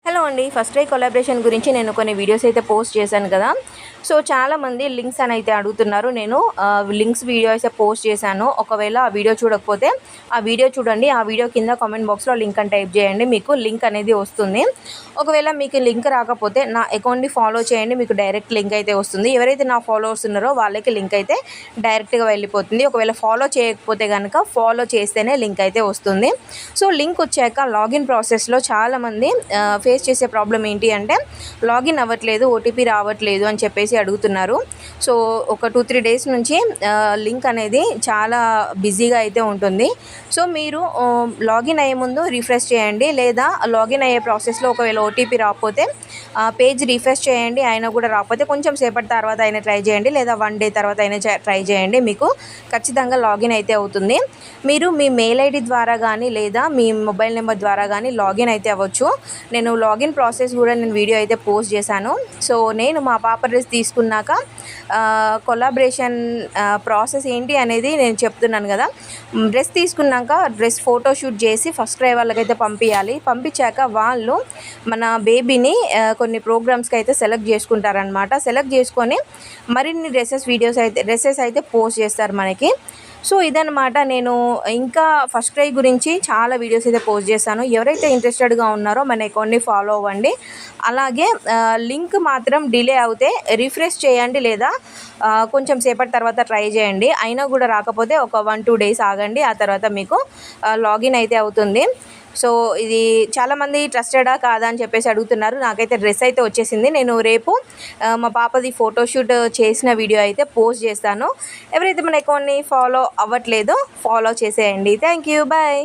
Hello అండి. First day collaboration గురించి నేను కొన్ని వీడియోస్ అయితే పోస్ట్ చేశాను కదా. సో చాలామంది లింక్స్ అని అయితే అడుగుతున్నారు. నేను లింక్స్ వీడియో అయితే పోస్ట్ చేశాను. ఒకవేళ ఆ వీడియో చూడకపోతే ఆ వీడియో చూడండి. ఆ వీడియో కింద కామెంట్ బాక్స్లో లింక్ అని టైప్ చేయండి, మీకు లింక్ అనేది వస్తుంది. ఒకవేళ మీకు లింక్ రాకపోతే నా అకౌంట్ని ఫాలో చేయండి, మీకు డైరెక్ట్ లింక్ అయితే వస్తుంది. ఎవరైతే నా ఫాలోవర్స్ ఉన్నారో వాళ్ళకి లింక్ అయితే డైరెక్ట్గా వెళ్ళిపోతుంది. ఒకవేళ ఫాలో చేయకపోతే కనుక ఫాలో చేస్తేనే లింక్ అయితే వస్తుంది. సో లింక్ వచ్చాక లాగిన్ ప్రాసెస్లో చాలామంది ఫేస్ చేసే ప్రాబ్లం ఏంటి అంటే లాగిన్ అవ్వట్లేదు, ఓటీపీ రావట్లేదు అని చెప్పేసి అడుగుతున్నారు. సో ఒక 2-3 డేస్ నుంచి లింక్ అనేది చాలా బిజీగా అయితే ఉంటుంది. సో మీరు లాగిన్ అయ్యే ముందు రిఫ్రెష్ చేయండి, లేదా లాగిన్ అయ్యే ప్రాసెస్లో ఒకవేళ ఓటీపీ రాకపోతే పేజ్ రిఫ్రెష్ చేయండి. అయినా కూడా రాకపోతే కొంచెం సేపటి తర్వాత అయినా ట్రై చేయండి, లేదా 1 డే తర్వాత అయినా ట్రై చేయండి. మీకు ఖచ్చితంగా లాగిన్ అయితే అవుతుంది. మీరు మీ మెయిల్ ఐడి ద్వారా కానీ లేదా మీ మొబైల్ నెంబర్ ద్వారా కానీ లాగిన్ అయితే అవ్వచ్చు. నేను లాగిన్ ప్రాసెస్ కూడా నేను వీడియో అయితే పోస్ట్ చేశాను. సో నేను మా పాప డ్రెస్ తీసుకున్నాక కొలాబరేషన్ ప్రాసెస్ ఏంటి అనేది నేను చెప్తున్నాను కదా. డ్రెస్ తీసుకున్నాక డ్రెస్ ఫోటోషూట్ చేసి ఫస్ట్ క్రై వాళ్ళకైతే పంపించాలి. పంపించాక వాళ్ళు మన బేబీని కొన్ని ప్రోగ్రామ్స్కి అయితే సెలెక్ట్ చేసుకుంటారనమాట. సెలెక్ట్ చేసుకొని మరిన్ని డ్రెస్సెస్ అయితే పోస్ట్ చేస్తారు మనకి. సో ఇదనమాట. నేను ఇంకా ఫస్ట్ క్రై గురించి చాలా వీడియోస్ అయితే పోస్ట్ చేశాను. ఎవరైతే ఇంట్రెస్టెడ్గా ఉన్నారో మన అకౌంట్ని ఫాలో అవ్వండి. అలాగే లింక్ మాత్రం డిలే అవుతే రిఫ్రెష్ చేయండి, లేదా కొంచెం సేపటి తర్వాత ట్రై చేయండి. అయినా కూడా రాకపోతే ఒక 1-2 డేస్ ఆగండి, ఆ తర్వాత మీకు లాగిన్ అయితే అవుతుంది. సో ఇది చాలామంది ట్రస్టెడా కాదా అని చెప్పేసి అడుగుతున్నారు. నాకైతే డ్రెస్ అయితే వచ్చేసింది. నేను రేపు మా పాపది ఫోటోషూట్ చేసిన వీడియో అయితే పోస్ట్ చేస్తాను. ఎవరైతే మన అకౌంట్ని ఫాలో అవ్వట్లేదో ఫాలో చేసేయండి. Thank you, bye.